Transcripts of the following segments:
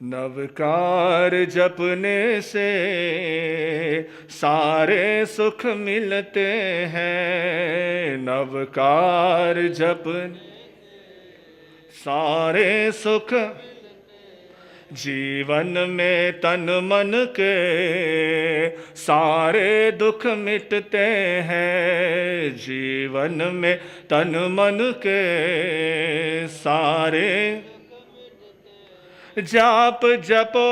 नवकार जपने से सारे सुख मिलते हैं। नवकार जपने सारे सुख जीवन में तन मन के सारे दुख मिटते हैं। जीवन में तन मन के सारे जाप जपो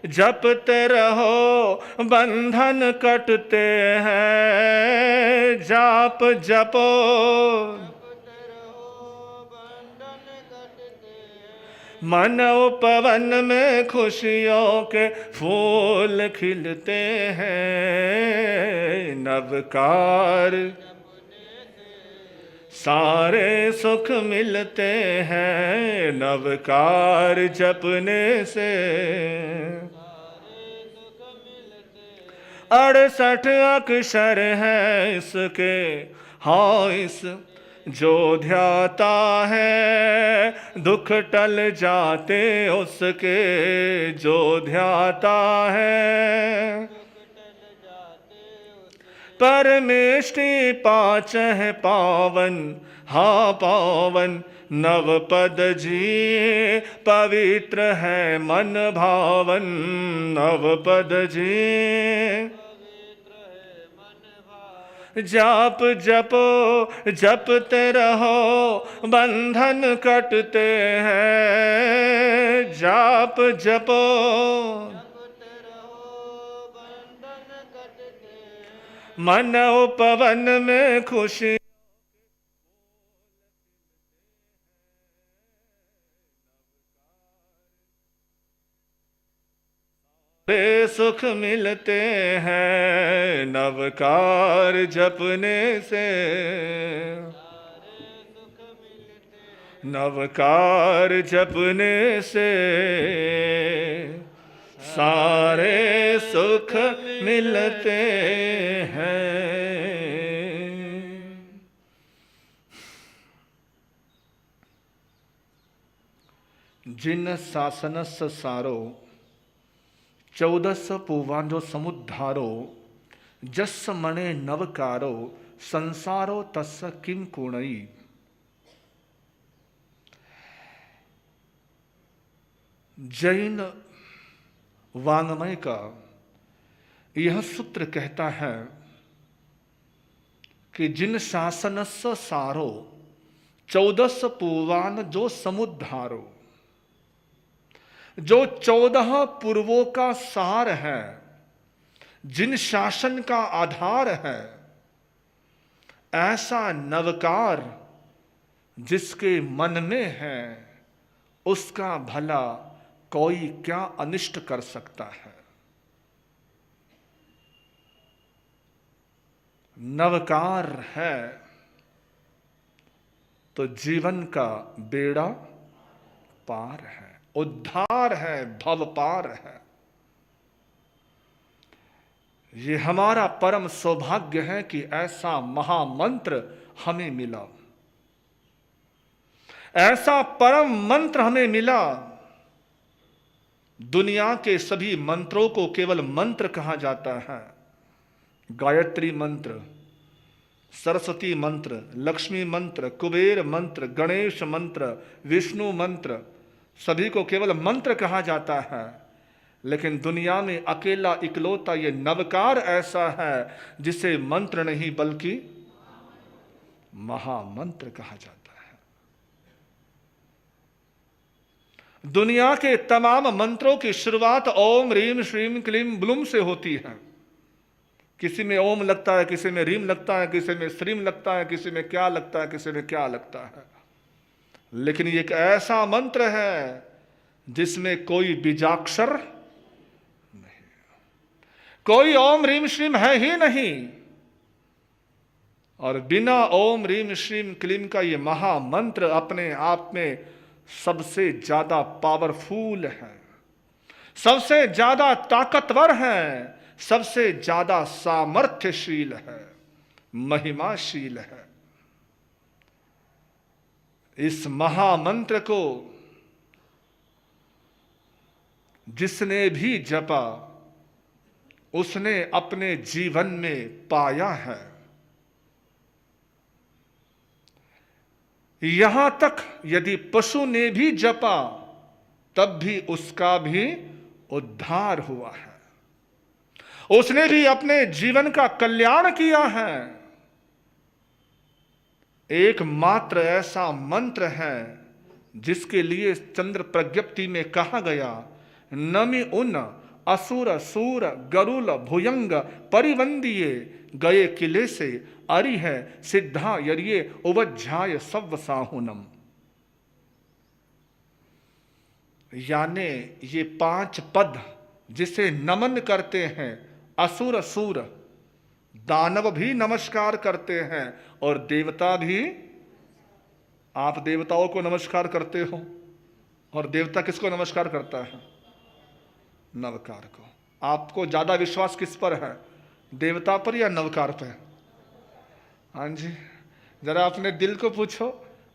जपते रहो बंधन कटते हैं। जाप जपो मन उपवन में खुशियों के फूल खिलते हैं। नवकार सारे सुख मिलते हैं। नवकार जपने से 68 अक्षर हैं इसके, हाँ इस जो ध्याता है दुख टल जाते उसके। जो ध्याता है परमेष्टि पाँच है पावन, हाँ पावन नव पद जी पवित्र है मन भावन। नव पद जी जाप जपो जपते रहो बंधन कटते हैं। जाप जपो मन उपवन में खुशी सुख मिलते हैं। नवकार जपने से नवकार जपने से सारे सुख मिलते हैं। जिन शासनस सारो 14 पूवांजो समुद्धारो जस मणे नवकारो संसारो तस् किम कुणई। जैन वाङ्मय का यह सूत्र कहता है कि जिन शासनस सारो 14 पूवान जो समुद्धारो, जो 14 पूर्वों का सार है, जिन शासन का आधार है, ऐसा नवकार जिसके मन में है उसका भला कोई क्या अनिष्ट कर सकता है। नवकार है तो जीवन का बेड़ा पार है, उद्धार है, भव पार है। ये हमारा परम सौभाग्य है कि ऐसा महामंत्र हमें मिला, ऐसा परम मंत्र हमें मिला। दुनिया के सभी मंत्रों को केवल मंत्र कहा जाता है। गायत्री मंत्र, सरस्वती मंत्र, लक्ष्मी मंत्र, कुबेर मंत्र, गणेश मंत्र, विष्णु मंत्र, सभी को केवल मंत्र कहा जाता है। लेकिन दुनिया में अकेला इकलौता ये नवकार ऐसा है जिसे मंत्र नहीं बल्कि महामंत्र कहा जाता है। दुनिया के तमाम मंत्रों की शुरुआत ओम ह्रीम श्रीम क्लीम ब्लूम से होती है। किसी में ओम लगता है, किसी में रीम लगता है, किसी में श्रीम लगता है, किसी में क्या लगता है, किसी में क्या लगता है। लेकिन ये एक ऐसा मंत्र है जिसमें कोई बीजाक्षर नहीं, कोई ओम रीम श्रीम है ही नहीं। और बिना ओम रीम श्रीम क्लीम का ये महामंत्र अपने आप में सबसे ज्यादा पावरफुल है, सबसे ज्यादा ताकतवर है, सबसे ज्यादा सामर्थ्यशील है, महिमाशील है। इस महामंत्र को जिसने भी जपा उसने अपने जीवन में पाया है। यहां तक यदि पशु ने भी जपा तब भी उसका भी उद्धार हुआ है, उसने भी अपने जीवन का कल्याण किया है। एकमात्र ऐसा मंत्र है जिसके लिए चंद्र प्रज्ञप्ति में कहा गया, नमि उन असुर सूर गरुल भुयंग परिवंदिये, गए किले से अरि है सिद्धा यरिये उवज्झाय सव्वसाहुनम। यानी ये 5 पद जिसे नमन करते हैं, असुर सूर दानव भी नमस्कार करते हैं और देवता भी। आप देवताओं को नमस्कार करते हो और देवता किसको नमस्कार करता है? नवकार को। आपको ज्यादा विश्वास किस पर है, देवता पर या नवकार पर? हाँ जी, जरा अपने दिल को पूछो,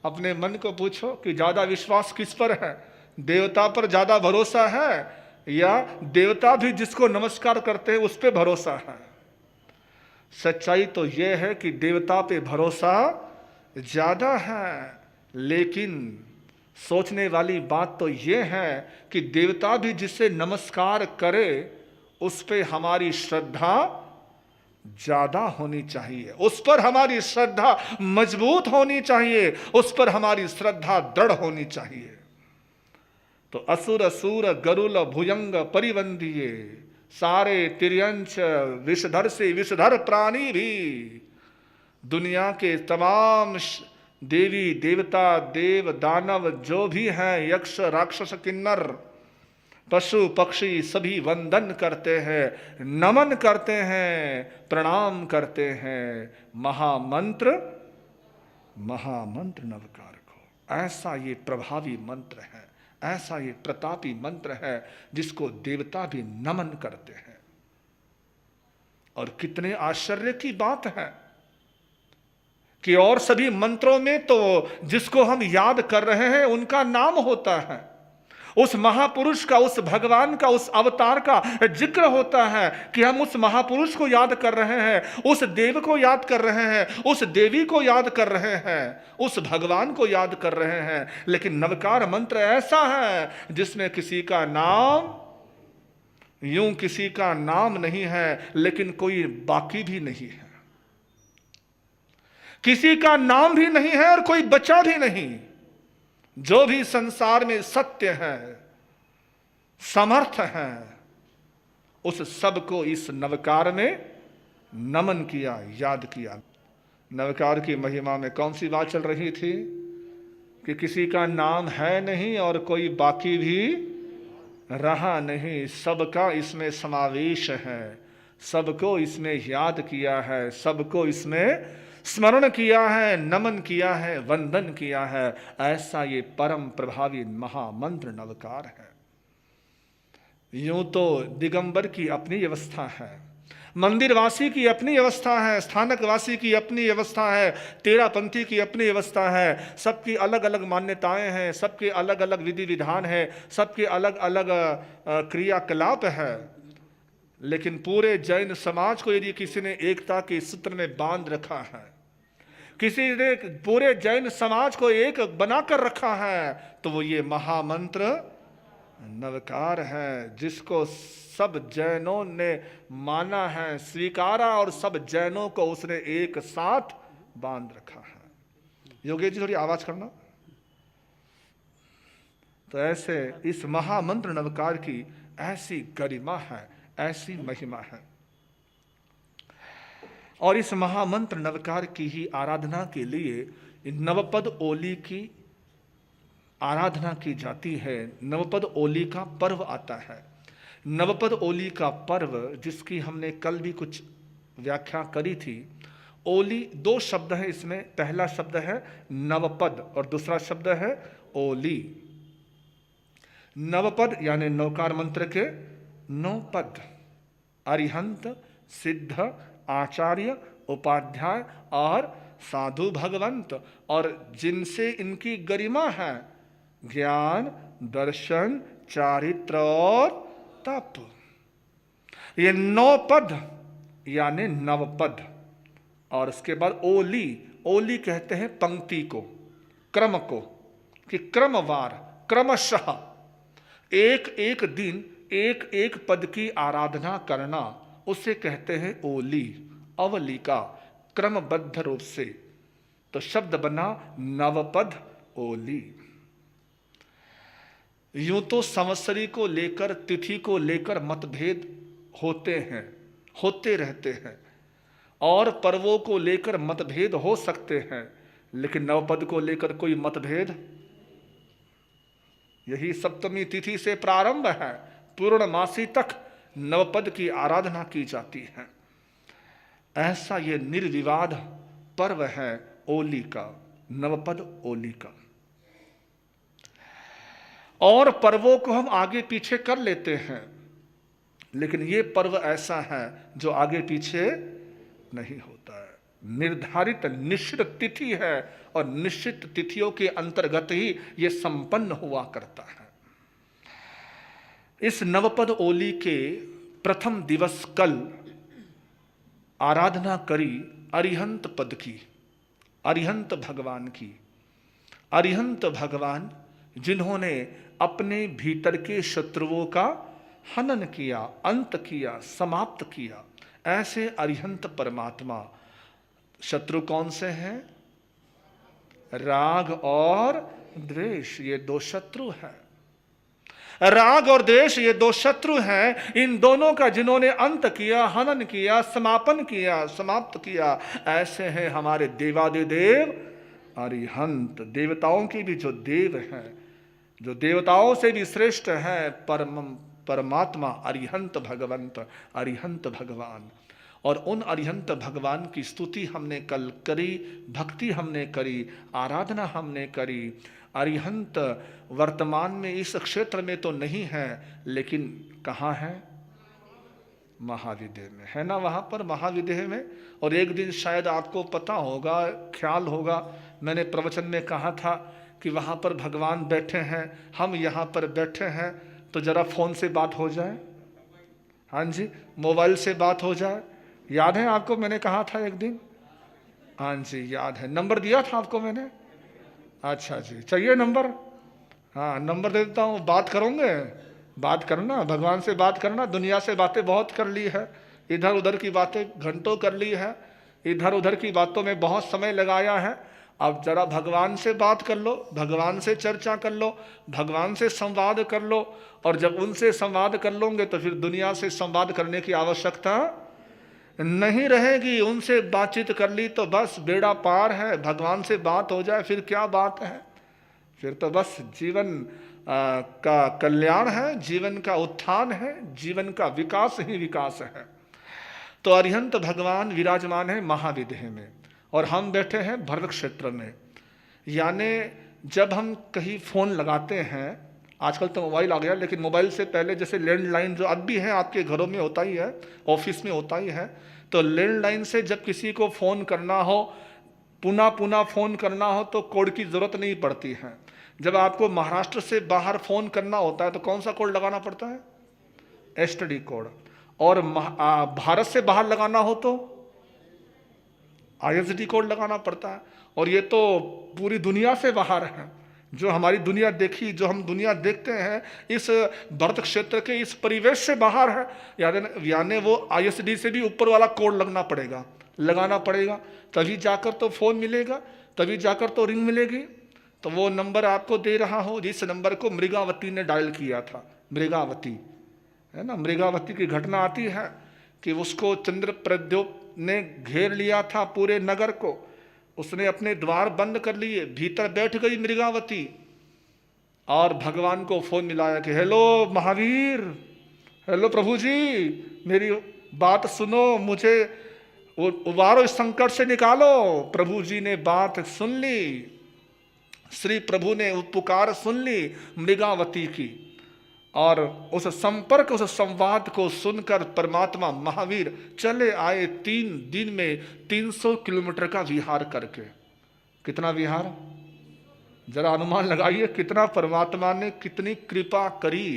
अपने मन को पूछो कि ज्यादा विश्वास किस पर है, देवता पर ज्यादा भरोसा है या देवता भी जिसको नमस्कार करते हैं उस पर भरोसा है? सच्चाई तो यह है कि देवता पे भरोसा ज्यादा है, लेकिन सोचने वाली बात तो यह है कि देवता भी जिसे नमस्कार करे उस पे हमारी श्रद्धा ज्यादा होनी चाहिए, उस पर हमारी श्रद्धा मजबूत होनी चाहिए, उस पर हमारी श्रद्धा दृढ़ होनी चाहिए। तो असुर सूर गरुल भुजंग परिवंदिये, सारे तिर्यंच विषधर से विषधर प्राणी भी, दुनिया के तमाम देवी देवता देव दानव जो भी हैं, यक्ष राक्षस किन्नर पशु पक्षी सभी वंदन करते हैं, नमन करते हैं, प्रणाम करते हैं महामंत्र नवकार को। ऐसा ये प्रभावी मंत्र है, ऐसा ये प्रतापी मंत्र है जिसको देवता भी नमन करते हैं। और कितने आश्चर्य की बात है कि और सभी मंत्रों में तो जिसको हम याद कर रहे हैं उनका नाम होता है, उस महापुरुष का, उस भगवान का, उस अवतार का जिक्र होता है कि हम उस महापुरुष को याद कर रहे हैं, उस देव को याद कर रहे हैं, उस देवी को याद कर रहे हैं, उस भगवान को याद कर रहे हैं। लेकिन नवकार मंत्र ऐसा है जिसमें किसी का नाम, यूं किसी का नाम नहीं है लेकिन कोई बाकी भी नहीं है, किसी का नाम भी नहीं है और कोई बचा भी नहीं। जो भी संसार में सत्य है, समर्थ है, उस सब को इस नवकार में नमन किया, याद किया। नवकार की महिमा में कौन सी बात चल रही थी कि किसी का नाम है नहीं और कोई बाकी भी रहा नहीं, सबका इसमें समावेश है, सबको इसमें याद किया है, सबको इसमें स्मरण किया है, नमन किया है, वंदन किया है। ऐसा ये परम प्रभावी महामंत्र नवकार है। यूं तो दिगंबर की अपनी व्यवस्था है, मंदिरवासी की अपनी व्यवस्था है, स्थानकवासी की अपनी व्यवस्था है, तेरापंथी की अपनी व्यवस्था है। सबकी अलग अलग मान्यताएं हैं, सबके अलग अलग विधि विधान है, सबके अलग अलग क्रियाकलाप है। लेकिन पूरे जैन समाज को यदि किसी ने एकता के सूत्र में बांध रखा है, किसी ने पूरे जैन समाज को एक बनाकर रखा है, तो वो ये महामंत्र नवकार है, जिसको सब जैनों ने माना है, स्वीकारा और सब जैनों को उसने एक साथ बांध रखा है। योगेश जी थोड़ी आवाज करना। तो ऐसे इस महामंत्र नवकार की ऐसी गरिमा है, ऐसी महिमा है। और इस महामंत्र नवकार की ही आराधना के लिए नवपद ओली की आराधना की जाती है। नवपद ओली का पर्व आता है। नवपद ओली का पर्व जिसकी हमने कल भी कुछ व्याख्या करी थी। ओली 2 शब्द है इसमें, पहला शब्द है नवपद और दूसरा शब्द है ओली। नवपद यानी नवकार मंत्र के 9 पद, अरिहंत, सिद्ध, आचार्य, उपाध्याय और साधु भगवंत, और जिनसे इनकी गरिमा है ज्ञान, दर्शन, चारित्र और तप। ये 9 पद यानी नवपद। और उसके बाद ओली, ओली कहते हैं पंक्ति को, क्रम को, कि क्रमवार क्रमशः एक एक दिन एक एक पद की आराधना करना, उसे कहते हैं ओली, अवलिका, क्रमबद्ध रूप से। तो शब्द बना नवपद ओली। यूं तो संवत्सरी को लेकर, तिथि को लेकर मतभेद होते हैं, होते रहते हैं, और पर्वों को लेकर मतभेद हो सकते हैं, लेकिन नवपद को लेकर कोई मतभेद। यही सप्तमी तिथि से प्रारंभ है, पूर्णमासी तक नवपद की आराधना की जाती है। ऐसा ये निर्विवाद पर्व है ओली का, नवपद ओली का। और पर्वों को हम आगे पीछे कर लेते हैं, लेकिन ये पर्व ऐसा है जो आगे पीछे नहीं होता है। निर्धारित निश्चित तिथि है और निश्चित तिथियों के अंतर्गत ही ये संपन्न हुआ करता है। इस नवपद ओली के प्रथम दिवस कल आराधना करी अरिहंत पद की, अरिहंत भगवान की। अरिहंत भगवान जिन्होंने अपने भीतर के शत्रुओं का हनन किया, अंत किया, समाप्त किया, ऐसे अरिहंत परमात्मा। शत्रु कौन से हैं? राग और द्वेष, ये 2 शत्रु हैं। राग और द्वेष ये 2 शत्रु हैं। इन दोनों का जिन्होंने अंत किया, हनन किया, समापन किया, समाप्त किया, ऐसे हैं हमारे देवादिदेव अरिहंत। देवताओं की भी जो देव हैं, जो देवताओं से भी श्रेष्ठ है, परमात्मा अरिहंत भगवंत, अरिहंत भगवान। और उन अरिहंत भगवान की स्तुति हमने कल करी, भक्ति हमने करी, आराधना हमने करी। अरिहंत वर्तमान में इस क्षेत्र में तो नहीं है, लेकिन कहाँ है? महाविदेह में है ना, वहाँ पर महाविदेह में। और एक दिन शायद आपको पता होगा, ख्याल होगा, मैंने प्रवचन में कहा था कि वहाँ पर भगवान बैठे हैं, हम यहाँ पर बैठे हैं, तो जरा फोन से बात हो जाए। हाँ जी, मोबाइल से बात हो जाए। याद है आपको, मैंने कहा था एक दिन? हाँ जी याद है। नंबर दिया था आपको मैंने? अच्छा जी, चाहिए नंबर? हाँ नंबर दे देता हूँ, बात करोगे? बात करना, भगवान से बात करना। दुनिया से बातें बहुत कर ली है, इधर उधर की बातें घंटों कर ली है, इधर उधर की बातों में बहुत समय लगाया है। अब जरा भगवान से बात कर लो, भगवान से चर्चा कर लो, भगवान से संवाद कर लो। और जब उनसे संवाद कर लोगे तो फिर दुनिया से संवाद करने की आवश्यकता नहीं रहेगी। उनसे बातचीत कर ली तो बस बेड़ा पार है। भगवान से बात हो जाए फिर क्या बात है, फिर तो बस जीवन का कल्याण है, जीवन का उत्थान है, जीवन का विकास ही विकास है। तो अरिहंत भगवान विराजमान है महाविदेह में, और हम बैठे हैं भरत क्षेत्र में। यानी जब हम कहीं फ़ोन लगाते हैं, आजकल तो मोबाइल आ गया, लेकिन मोबाइल से पहले जैसे लैंडलाइन जो अब भी है, आपके घरों में होता ही है, ऑफिस में होता ही है, तो लैंडलाइन से जब किसी को फ़ोन करना हो, पुनः पुनः फ़ोन करना हो, तो कोड की ज़रूरत नहीं पड़ती है। जब आपको महाराष्ट्र से बाहर फ़ोन करना होता है तो कौन सा कोड लगाना पड़ता है? STD code. और भारत से बाहर लगाना हो तो आईएसडी कोड लगाना पड़ता है। और ये तो पूरी दुनिया से बाहर है, जो हमारी दुनिया देखी, जो हम दुनिया देखते हैं, इस भरत क्षेत्र के इस परिवेश से बाहर है। यानी वो आईएसडी से भी ऊपर वाला कोड लगाना पड़ेगा, तभी जाकर तो फ़ोन मिलेगा, तभी जाकर तो रिंग मिलेगी। तो वो नंबर आपको दे रहा हो, जिस नंबर को मृगावती ने डायल किया था, मृगावती है ना, मृगावती की घटना आती है कि उसको चंद्र प्रद्योत ने घेर लिया था पूरे नगर को, उसने अपने द्वार बंद कर लिए, भीतर बैठ गई मृगावती और भगवान को फोन मिलाया कि हेलो महावीर, हेलो प्रभु जी, मेरी बात सुनो, मुझे उबारो, इस संकट से निकालो। प्रभु जी ने बात सुन ली, श्री प्रभु ने पुकार सुन ली मृगावती की, और उस संपर्क, उस संवाद को सुनकर परमात्मा महावीर चले आए 3 दिन में 300 किलोमीटर का विहार करके। कितना विहार, जरा अनुमान लगाइए, कितना परमात्मा ने कितनी कृपा करी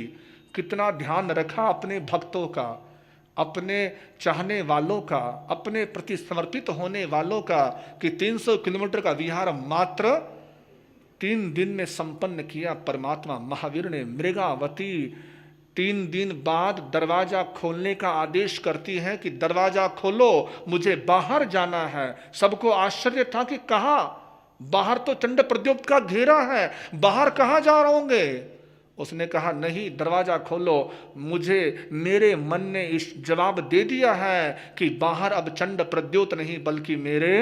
कितना ध्यान रखा अपने भक्तों का, अपने चाहने वालों का, अपने प्रति समर्पित होने वालों का, कि 300 किलोमीटर का विहार मात्र 3 दिन में संपन्न किया परमात्मा महावीर ने। मृगावती 3 दिन बाद दरवाजा खोलने का आदेश करती है कि दरवाजा खोलो, मुझे बाहर जाना है। सबको आश्चर्य था कि कहा, बाहर तो चंड प्रद्युम्न का घेरा है, बाहर कहां जा रहोगे। उसने कहा नहीं, दरवाजा खोलो, मुझे मेरे मन ने इस जवाब दे दिया है कि बाहर अब चंड प्रद्योत नहीं बल्कि मेरे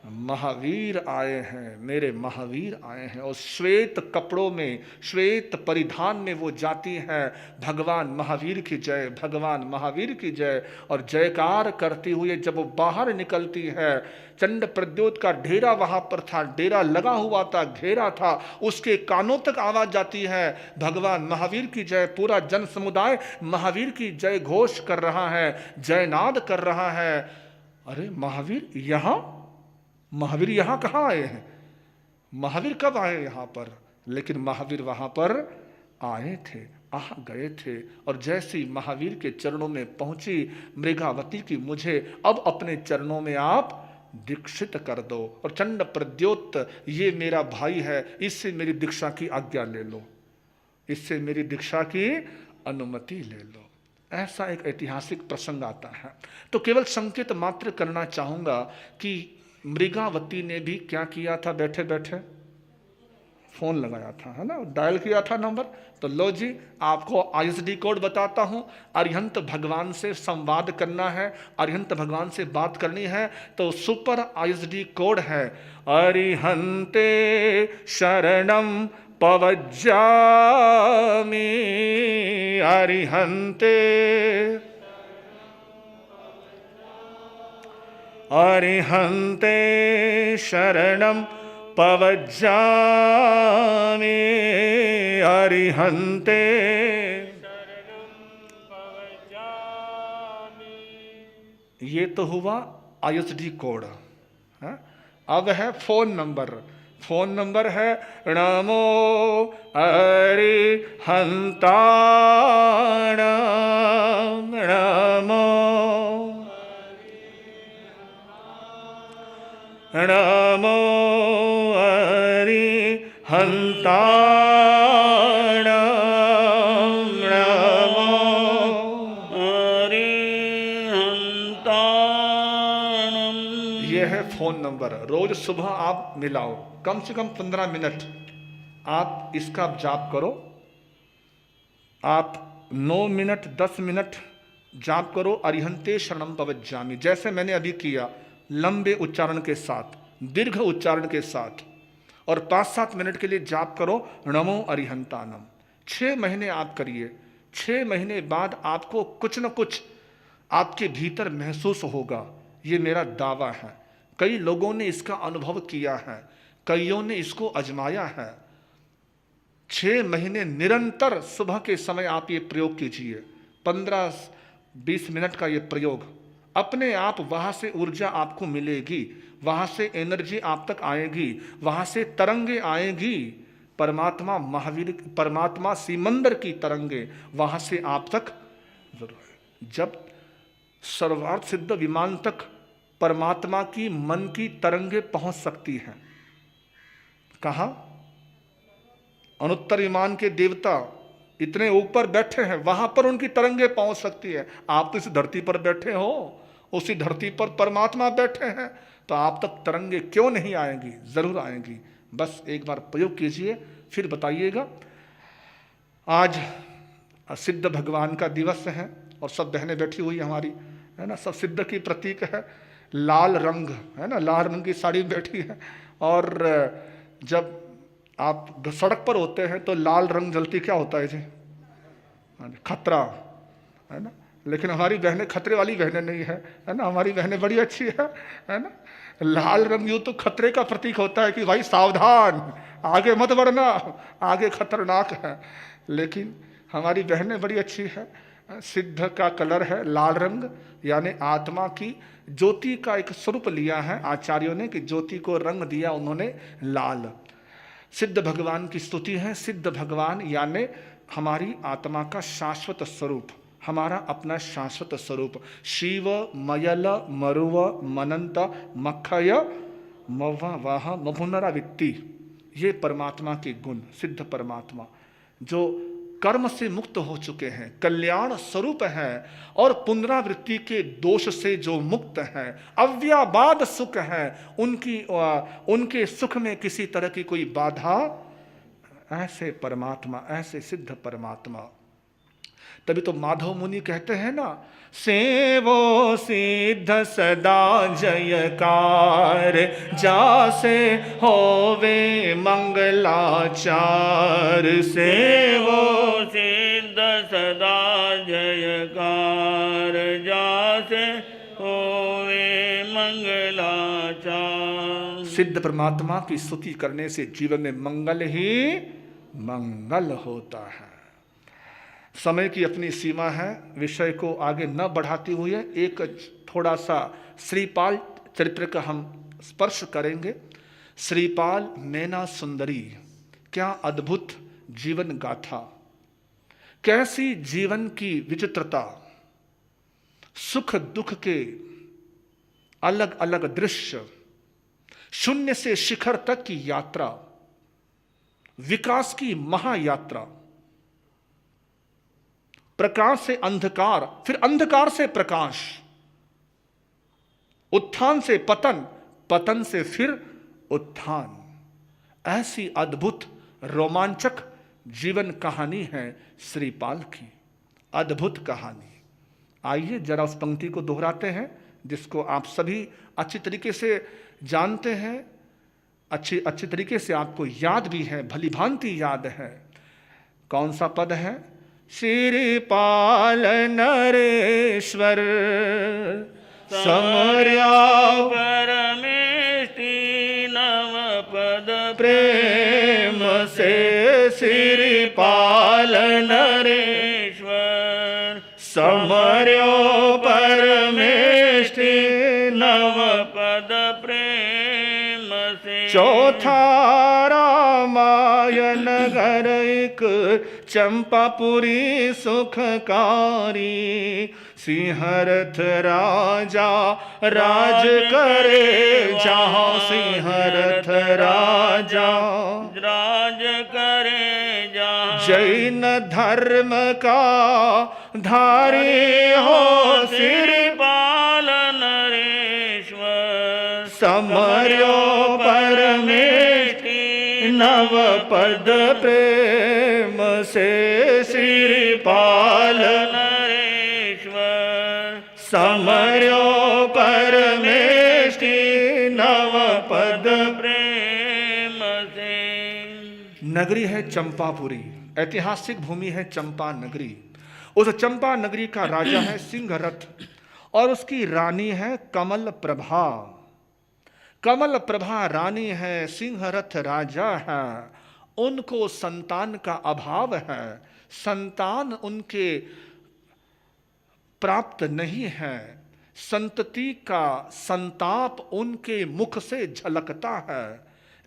महावीर आए हैं, मेरे महावीर आए हैं। और श्वेत कपड़ों में, श्वेत परिधान में वो जाती है, भगवान महावीर की जय, भगवान महावीर की जय। और जयकार करती हुई जब वो बाहर निकलती है, चंड प्रद्योत का डेरा वहां पर था, डेरा लगा हुआ था, घेरा था, उसके कानों तक आवाज जाती है, भगवान महावीर की जय। पूरा जन समुदाय महावीर की जय घोष कर रहा है, जयनाद कर रहा है। अरे महावीर यहां, महावीर यहां कहां आए हैं, महावीर कब आए यहां पर। लेकिन महावीर वहां पर आए थे, आ गए थे। और जैसे ही महावीर के चरणों में पहुंची मृगावती की, मुझे अब अपने चरणों में आप दीक्षित कर दो, और चंड प्रद्योत ये मेरा भाई है, इससे मेरी दीक्षा की आज्ञा ले लो, इससे मेरी दीक्षा की अनुमति ले लो। ऐसा एक ऐतिहासिक प्रसंग आता है। तो केवल संकेत मात्र करना चाहूंगा कि मृगावती ने भी क्या किया था, बैठे बैठे फोन लगाया था, है ना, डायल किया था नंबर। तो लो जी, आपको आईएसडी कोड बताता हूं। अरिहंत भगवान से संवाद करना है, अरिहंत भगवान से बात करनी है, तो सुपर आईएसडी कोड है अरिहंते शरणम पवज्जामि, अरिहंते अरिहंते शरणं पवज्जामि, अरिहंते शरणं पवज्जामि। ये तो हुआ आईएसडी कोड है। अब है फोन नंबर। फोन नंबर है नमो अरिहंताणं, नमो नमो अरिहंताणं, नमो अरिहंताणं। यह है फोन नंबर। रोज सुबह आप मिलाओ, कम से कम 15 मिनट आप इसका जाप करो। आप 9 मिनट 10 मिनट जाप करो अरिहंते शरणं पवज्जामि, जैसे मैंने अभी किया, लंबे उच्चारण के साथ, दीर्घ उच्चारण के साथ। और 5-7 मिनट के लिए जाप करो नमो अरिहंतानम। 6 महीने आप करिए। 6 महीने बाद आपको कुछ न कुछ आपके भीतर महसूस होगा, ये मेरा दावा है। कई लोगों ने इसका अनुभव किया है, कईयों ने इसको आजमाया है। 6 महीने निरंतर सुबह के समय आप ये प्रयोग कीजिए, 15-20 मिनट का ये प्रयोग। अपने आप वहां से ऊर्जा आपको मिलेगी, वहां से एनर्जी आप तक आएगी, वहां से तरंगे आएगी। परमात्मा महावीर, परमात्मा सीमंदर की तरंगे वहां से आप तक जरूर। जब सर्वार्थ सिद्ध विमान तक परमात्मा की मन की तरंगे पहुंच सकती हैं, कहा अनुत्तर विमान के देवता इतने ऊपर बैठे हैं, वहां पर उनकी तरंगे पहुंच सकती है। आप तो इस धरती पर बैठे हो, उसी धरती पर परमात्मा बैठे हैं, तो आप तक तरंगे क्यों नहीं आएंगी, जरूर आएंगी। बस एक बार प्रयोग कीजिए, फिर बताइएगा। आज सिद्ध भगवान का दिवस है और सब बहनें बैठी हुई हमारी, है ना, सब सिद्ध की प्रतीक है। लाल रंग, है ना, लाल रंग की साड़ी बैठी है। और जब आप सड़क पर होते हैं तो लाल रंग जलती क्या होता है जी, खतरा, है ना। लेकिन हमारी बहनें खतरे वाली बहनें नहीं है ना, हमारी बहनें बड़ी अच्छी है ना। लाल रंग यूं तो खतरे का प्रतीक होता है कि भाई सावधान, आगे मत बढ़ना, आगे खतरनाक है। लेकिन हमारी बहनें बड़ी अच्छी है। सिद्ध का कलर है लाल रंग, यानी आत्मा की ज्योति का एक स्वरूप लिया है आचार्यों ने, कि ज्योति को रंग दिया उन्होंने लाल। सिद्ध भगवान की स्तुति है। सिद्ध भगवान यानी हमारी आत्मा का शाश्वत स्वरूप, हमारा अपना शाश्वत स्वरूप। शिव मयल मरुव मनंत मखय मव वाह मभुनरावित्ति, ये परमात्मा के गुण। सिद्ध परमात्मा जो कर्म से मुक्त हो चुके हैं, कल्याण स्वरूप है और पुनरावृत्ति के दोष से जो मुक्त हैं, अव्याबाद सुख है, उनके सुख में किसी तरह की कोई बाधा, ऐसे परमात्मा, ऐसे सिद्ध परमात्मा। तभी तो माधव मुनि कहते हैं ना, सेवो सिद्ध सदा जयकार, जासे होवे मंगलाचार। सेवो सिद्ध सदा जयकार, जासे होवे मंगलाचार। सिद्ध परमात्मा की स्तुति करने से जीवन में मंगल ही मंगल होता है। समय की अपनी सीमा है, विषय को आगे न बढ़ाते हुए एक थोड़ा सा श्रीपाल चरित्र का हम स्पर्श करेंगे। श्रीपाल नैना सुंदरी, क्या अद्भुत जीवन गाथा, कैसी जीवन की विचित्रता, सुख दुख के अलग अलग दृश्य, शून्य से शिखर तक की यात्रा, विकास की महायात्रा, प्रकाश से अंधकार, फिर अंधकार से प्रकाश, उत्थान से पतन, पतन से फिर उत्थान। ऐसी अद्भुत रोमांचक जीवन कहानी है श्रीपाल की, अद्भुत कहानी। आइए जरा उस पंक्ति को दोहराते हैं जिसको आप सभी अच्छी तरीके से जानते हैं, अच्छी तरीके से आपको याद भी है, भली भांति याद है। कौन सा पद है? श्रीपाल नरेश्वर समर्या परमेष्टि नव पद प्रेम से। श्रीपाल नरेश्वर समर्यो परमेष्टि नव पद प्रेम से। चौथा रामायण घर एक चंपापुरी सुखकारी, सिंहरथ राजा राज करे जहाँ। सिंहरथ राजा राज करे जहाँ। जैन धर्म का धारी हो श्रीपाल नरेश्वर समर्यो परमेष्टि नव पद प्रेम से। श्रीपाल नरेश्वर समर्यो परमेष्टि नव पद। प्रेम से। नगरी है चंपापुरी, ऐतिहासिक भूमि है चंपा नगरी। उस चंपा नगरी का राजा है सिंहरथ और उसकी रानी है कमल प्रभा। कमल प्रभा रानी है, सिंहरथ राजा है। उनको संतान का अभाव है, संतान उनके प्राप्त नहीं है। संतति का संताप उनके मुख से झलकता है,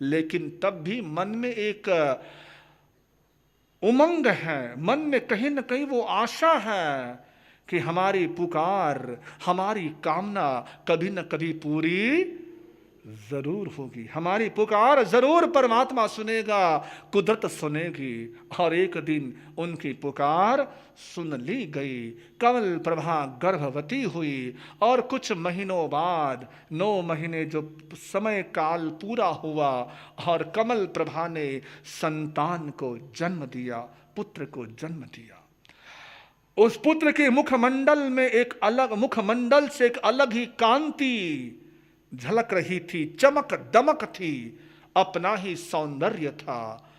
लेकिन तब भी मन में एक उमंग है, मन में कहीं न कहीं वो आशा है कि हमारी पुकार, हमारी कामना कभी न कभी पूरी जरूर होगी। हमारी पुकार जरूर परमात्मा सुनेगा, कुदरत सुनेगी। और एक दिन उनकी पुकार सुन ली गई। कमल प्रभा गर्भवती हुई और कुछ महीनों बाद, 9 महीने जो समय काल पूरा हुआ और कमल प्रभा ने संतान को जन्म दिया, पुत्र को जन्म दिया। उस पुत्र के मुखमंडल में एक अलग, मुखमंडल से एक अलग ही कांति झलक रही थी, चमक दमक थी, अपना ही सौंदर्य था।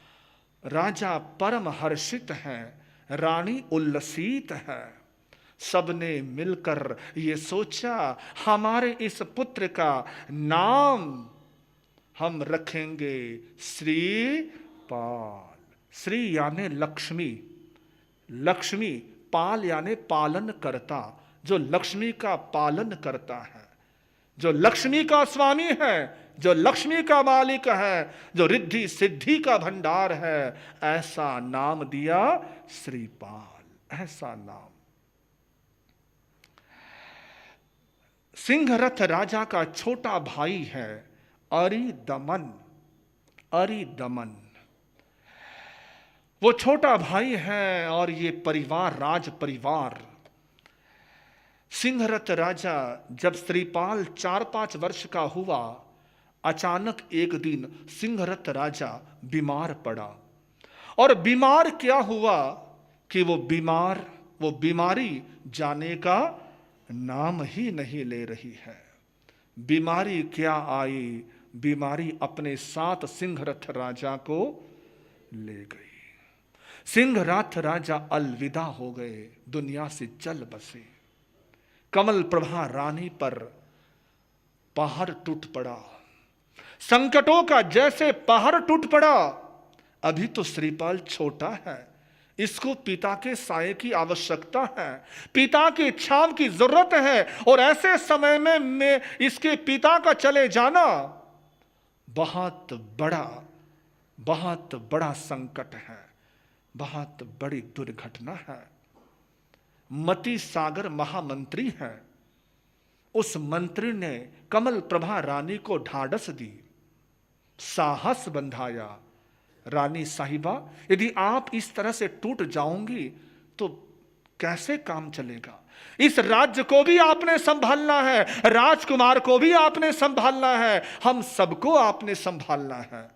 राजा परम हर्षित हैं, रानी उल्लसित है। सबने मिलकर ये सोचा, हमारे इस पुत्र का नाम हम रखेंगे श्रीपाल। श्री यानी लक्ष्मी, लक्ष्मी, पाल यानी पालन करता, जो लक्ष्मी का पालन करता है। जो लक्ष्मी का स्वामी है, जो लक्ष्मी का मालिक है, जो रिद्धि सिद्धि का भंडार है, ऐसा नाम दिया श्रीपाल, ऐसा नाम। सिंहरथ राजा का छोटा भाई है अरिदमन, अरिदमन वो छोटा भाई है। और ये परिवार, राज परिवार, सिंहरथ राजा जब श्रीपाल 4-5 वर्ष का हुआ, अचानक एक दिन सिंहरथ राजा बीमार पड़ा। और बीमार क्या हुआ कि वो बीमारी जाने का नाम ही नहीं ले रही है। बीमारी क्या आई? बीमारी अपने साथ सिंहरथ राजा को ले गई। सिंहरथ राजा अलविदा हो गए, दुनिया से चल बसे। कमल प्रभा रानी पर पहाड़ टूट पड़ा, संकटों का जैसे पहाड़ टूट पड़ा। अभी तो श्रीपाल छोटा है, इसको पिता के साये की आवश्यकता है, पिता की छाव की जरूरत है। और ऐसे समय में इसके पिता का चले जाना बहुत बड़ा संकट है, बहुत बड़ी दुर्घटना है। मति सागर महामंत्री है, उस मंत्री ने कमल प्रभा रानी को ढाढ़स दी, साहस बंधाया। रानी साहिबा, यदि आप इस तरह से टूट जाओगी तो कैसे काम चलेगा? इस राज्य को भी आपने संभालना है, राजकुमार को भी आपने संभालना है, हम सबको आपने संभालना है।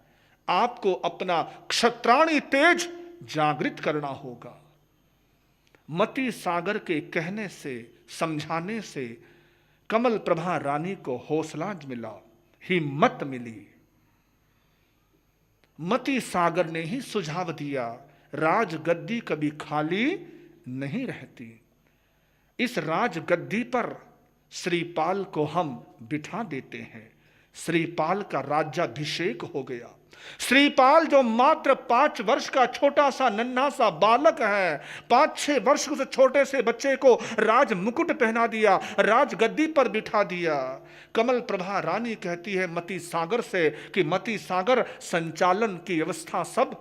आपको अपना क्षत्राणी तेज जागृत करना होगा। मति सागर के कहने से, समझाने से कमल प्रभा रानी को हौसला मिला, हिम्मत मिली। मति सागर ने ही सुझाव दिया, राजगद्दी कभी खाली नहीं रहती। इस राजगद्दी पर श्रीपाल को हम बिठा देते हैं। श्रीपाल का राज्याभिषेक हो गया। श्रीपाल जो मात्र 5 वर्ष का छोटा सा नन्हा सा बालक है, 5-6 वर्ष के छोटे से बच्चे को राज मुकुट पहना दिया, राजगद्दी पर बिठा दिया। कमल प्रभा रानी कहती है मति सागर से कि मति सागर, संचालन की व्यवस्था सब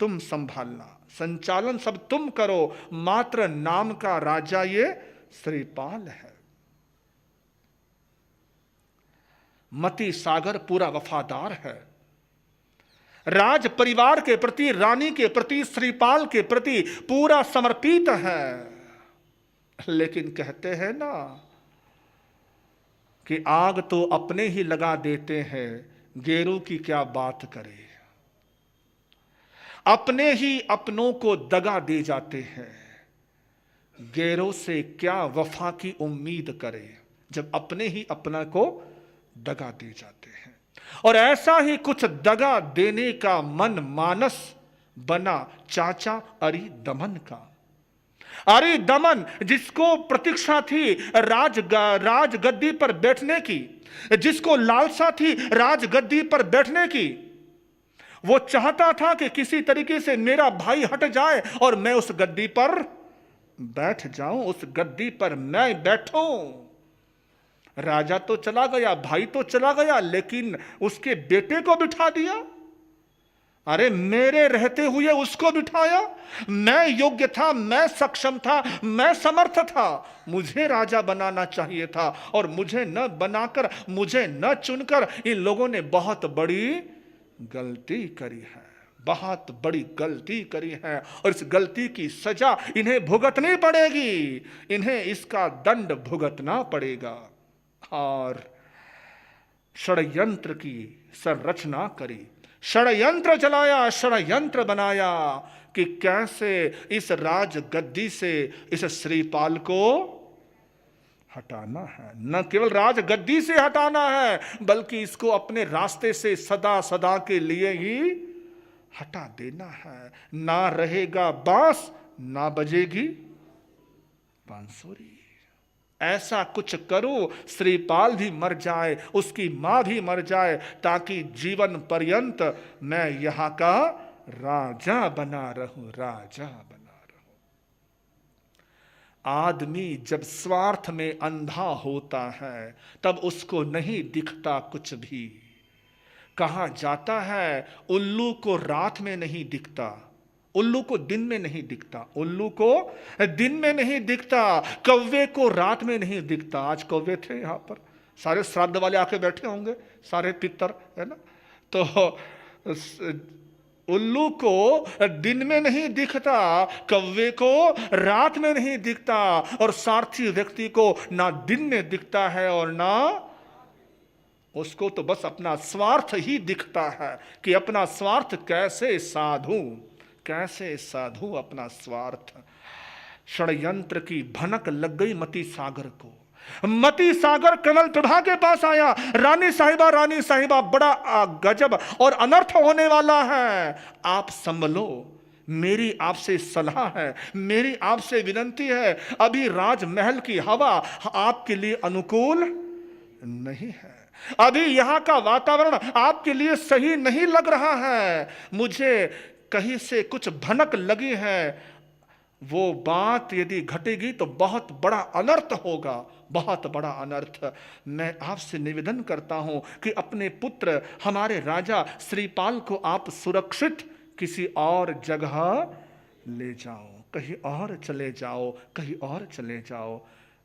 तुम संभालना, संचालन सब तुम करो, मात्र नाम का राजा ये श्रीपाल है। मति सागर पूरा वफादार है, राज परिवार के प्रति, रानी के प्रति, श्रीपाल के प्रति पूरा समर्पित है। लेकिन कहते हैं ना कि आग तो अपने ही लगा देते हैं, गैरों की क्या बात करें। अपने ही अपनों को दगा दे जाते हैं, गैरों से क्या वफा की उम्मीद करें जब अपने ही अपना को दगा दे जाते हैं। और ऐसा ही कुछ दगा देने का मन मानस बना चाचा अरिदमन का। अरिदमन जिसको प्रतीक्षा थी राजगद्दी पर बैठने की, जिसको लालसा थी राजगद्दी पर बैठने की, वो चाहता था कि किसी तरीके से मेरा भाई हट जाए और मैं उस गद्दी पर बैठ जाऊं, उस गद्दी पर मैं बैठूं। राजा तो चला गया, भाई तो चला गया, लेकिन उसके बेटे को बिठा दिया। अरे मेरे रहते हुए उसको बिठाया। मैं योग्य था, मैं सक्षम था, मैं समर्थ था, मुझे राजा बनाना चाहिए था। और मुझे न बनाकर, मुझे न चुनकर इन लोगों ने बहुत बड़ी गलती करी है, बहुत बड़ी गलती करी है। और इस गलती की सजा इन्हें भुगतनी पड़ेगी, इन्हें इसका दंड भुगतना पड़ेगा। और षड्यंत्र की संरचना करी, षड्यंत्र चलाया, षड्यंत्र बनाया कि कैसे इस राजगद्दी से इस श्रीपाल को हटाना है। न केवल राजगद्दी से हटाना है, बल्कि इसको अपने रास्ते से सदा सदा के लिए ही हटा देना है। ना रहेगा बांस, ना बजेगी बांसुरी। ऐसा कुछ करो श्रीपाल भी मर जाए, उसकी मां भी मर जाए, ताकि जीवन पर्यंत मैं यहां का राजा बना रहूं, राजा बना रहूं। आदमी जब स्वार्थ में अंधा होता है तब उसको नहीं दिखता कुछ भी। कहा जाता है उल्लू को रात में नहीं दिखता, उल्लू को दिन में नहीं दिखता, उल्लू को दिन में नहीं दिखता, कौवे को रात में नहीं दिखता। आज कौवे थे यहाँ पर, सारे श्राद्ध वाले आके बैठे होंगे, सारे पितर, है ना। तो उल्लू को दिन में नहीं दिखता, कौवे को रात में नहीं दिखता, और स्वार्थी व्यक्ति को ना दिन में दिखता है और ना, उसको तो बस अपना स्वार्थ ही दिखता है कि अपना स्वार्थ कैसे साधूं, कैसे साधूं अपना स्वार्थ। षड्यंत्र की भनक लग गई मती सागर को। मती सागर कमल प्रभा के पास आया, रानी साहिबा बड़ा गजब और अनर्थ होने वाला है, आप संभलो, मेरी आपसे सलाह है, मेरी आपसे विनंती है। अभी राजमहल की हवा आपके लिए अनुकूल नहीं है, अभी यहां का वातावरण आपके लिए सही नहीं लग रहा है, मुझे कहीं से कुछ भनक लगी है, वो बात यदि घटेगी तो बहुत बड़ा अनर्थ होगा, बहुत बड़ा अनर्थ। मैं आपसे निवेदन करता हूं कि अपने पुत्र हमारे राजा श्रीपाल को आप सुरक्षित किसी और जगह ले जाओ, कहीं और चले जाओ, कहीं और चले जाओ।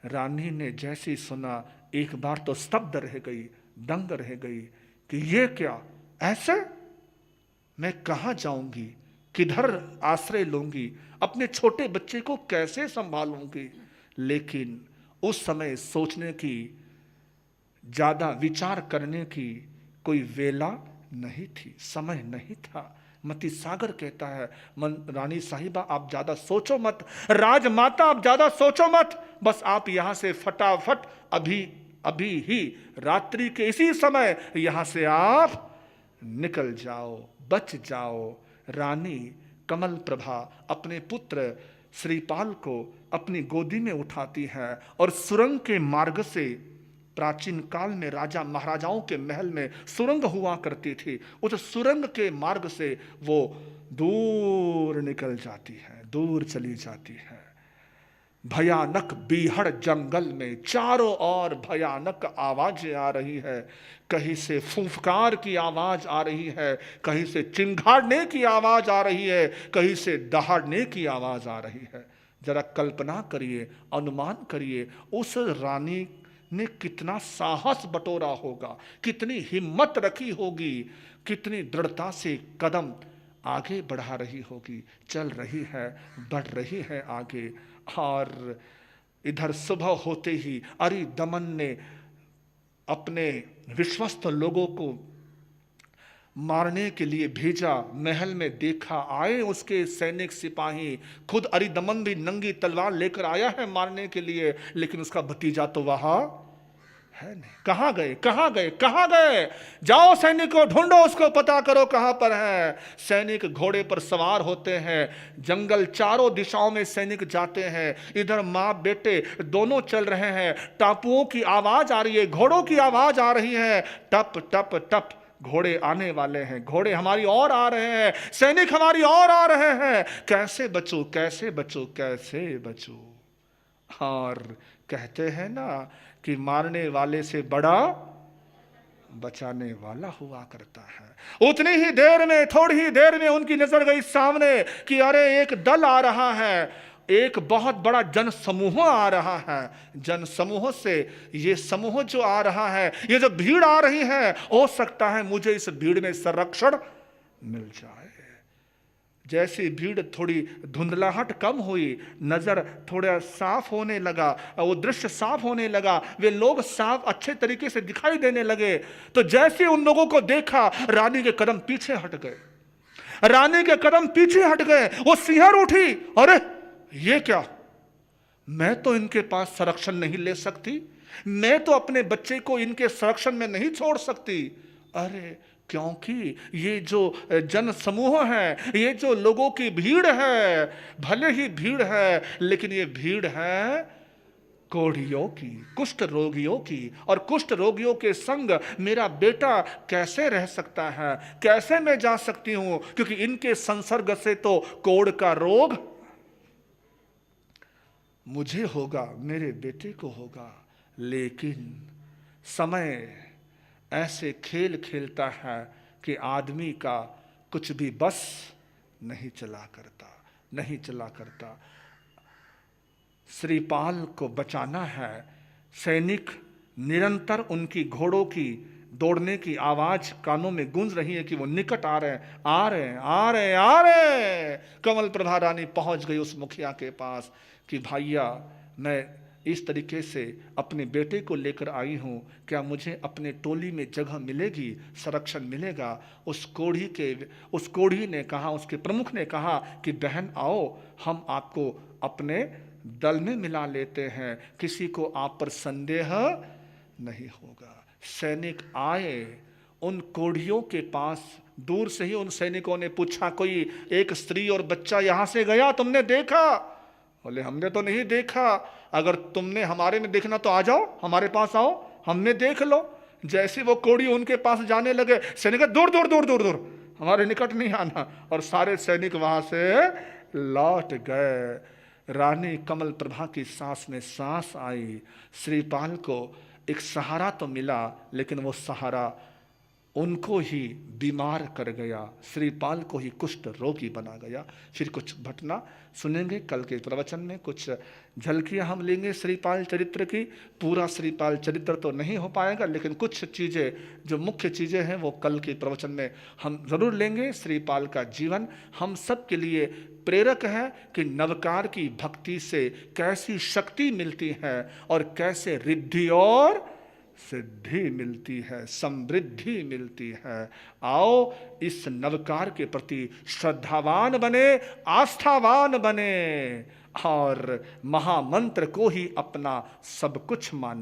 रानी ने जैसे सुना एक बार तो स्तब्ध रह गई, दंग रह गई कि ये क्या, ऐसे मैं कहां जाऊंगी, किधर आश्रय लूंगी, अपने छोटे बच्चे को कैसे संभालूंगी। लेकिन उस समय सोचने की, ज्यादा विचार करने की कोई वेला नहीं थी, समय नहीं था। मती सागर कहता है रानी साहिबा आप ज्यादा सोचो मत, राजमाता आप ज्यादा सोचो मत, बस आप यहां से फटाफट अभी ही रात्रि के इसी समय यहां से आप निकल जाओ, बच जाओ। रानी कमल प्रभा अपने पुत्र श्रीपाल को अपनी गोदी में उठाती है और सुरंग के मार्ग से, प्राचीन काल में राजा महाराजाओं के महल में सुरंग हुआ करती थी, उस सुरंग के मार्ग से वो दूर निकल जाती है, दूर चली जाती है। भयानक बीहड़ जंगल में चारों ओर भयानक आवाजें आ रही है, कहीं से फुफकार की आवाज आ रही है, कहीं से चिंघाड़ने की आवाज आ रही है, कहीं से दहाड़ने की आवाज आ रही है। जरा कल्पना करिए, अनुमान करिए उस रानी ने कितना साहस बटोरा होगा, कितनी हिम्मत रखी होगी, कितनी दृढ़ता से कदम आगे बढ़ा रही होगी, चल रही है, बढ़ रही है आगे। और इधर सुबह होते ही अरिदमन ने अपने विश्वस्त लोगों को मारने के लिए भेजा। महल में देखा, आए उसके सैनिक सिपाही, खुद अरिदमन भी नंगी तलवार लेकर आया है मारने के लिए, लेकिन उसका भतीजा तो वहां है नहीं। कहां गए, कहां गए, कहां गए? जाओ सैनिकों, ढूंढो उसको, पता करो कहां पर है। सैनिक घोड़े पर सवार होते हैं, जंगल चारों दिशाओं में सैनिक जाते हैं, इधर माँ बेटे दोनों चल रहे हैं। टापुओं की आवाज आ रही है, घोड़ों की आवाज आ रही है, टप टप टप घोड़े आने वाले हैं, घोड़े हमारी ओर आ रहे हैं, सैनिक हमारी ओर आ रहे हैं। कैसे बचूं, कैसे बचूं, कैसे बचूं? और कहते हैं ना कि मारने वाले से बड़ा बचाने वाला हुआ करता है। उतनी ही देर में, थोड़ी ही देर में उनकी नजर गई सामने कि अरे एक दल आ रहा है, एक बहुत बड़ा जन समूह आ रहा है। जन समूह से ये समूह जो आ रहा है, ये जो भीड़ आ रही है, हो सकता है मुझे इस भीड़ में संरक्षण मिल जाए। जैसी भीड़ थोड़ी धुंधलाहट कम हुई, नजर थोड़ा साफ होने लगा, वो दृश्य साफ होने लगा, वे लोग साफ अच्छे तरीके से दिखाई देने लगे, तो जैसे उन लोगों को देखा रानी के कदम पीछे हट गए, रानी के कदम पीछे हट गए। वो सिहर उठी, अरे ये क्या, मैं तो इनके पास संरक्षण नहीं ले सकती, मैं तो अपने बच्चे को इनके संरक्षण में नहीं छोड़ सकती। अरे क्योंकि ये जो जन समूह है, ये जो लोगों की भीड़ है, भले ही भीड़ है, लेकिन ये भीड़ है कोढ़ियों की, कुष्ठ रोगियों की, और कुष्ठ रोगियों के संग मेरा बेटा कैसे रह सकता है, कैसे मैं जा सकती हूं, क्योंकि इनके संसर्ग से तो कोढ़ का रोग। मुझे होगा, मेरे बेटे को होगा, लेकिन समय ऐसे खेल खेलता है कि आदमी का कुछ भी बस नहीं चला करता। श्रीपाल को बचाना है। सैनिक निरंतर उनकी घोड़ों की दौड़ने की आवाज कानों में गूंज रही है कि वो निकट आ रहे हैं। कमल प्रभा रानी पहुंच गई उस मुखिया के पास कि भैया, मैं इस तरीके से अपने बेटे को लेकर आई हूँ, क्या मुझे अपने टोली में जगह मिलेगी, संरक्षण मिलेगा? उस कोढ़ी ने कहा, उसके प्रमुख ने कहा कि बहन आओ, हम आपको अपने दल में मिला लेते हैं, किसी को आप पर संदेह नहीं होगा। सैनिक आए उन कोढ़ियों के पास। दूर से ही उन सैनिकों ने पूछा, कोई एक स्त्री और बच्चा यहां से गया, तुमने देखा? बोले, हमने तो नहीं देखा। अगर तुमने हमारे में देखना तो आ जाओ, हमारे पास आओ, हमने देख लो। जैसे वो कोढ़ी उनके पास जाने लगे, सैनिक दूर, हमारे निकट नहीं आना। और सारे सैनिक वहां से लौट गए। रानी कमल प्रभा की सांस में सांस आई। श्रीपाल को एक सहारा तो मिला, लेकिन वो सहारा उनको ही बीमार कर गया, श्रीपाल को ही कुष्ठ रोगी बना गया। फिर कुछ घटना सुनेंगे कल के प्रवचन में, कुछ झलकियां हम लेंगे श्रीपाल चरित्र की। पूरा श्रीपाल चरित्र तो नहीं हो पाएगा, लेकिन कुछ चीज़ें जो मुख्य चीज़ें हैं वो कल के प्रवचन में हम ज़रूर लेंगे। श्रीपाल का जीवन हम सब के लिए प्रेरक है कि नवकार की भक्ति से कैसी शक्ति मिलती है और कैसे रिद्धि और सिद्धि मिलती है, समृद्धि मिलती है। आओ इस नवकार के प्रति श्रद्धावान बने, आस्थावान बने और महामंत्र को ही अपना सब कुछ माने।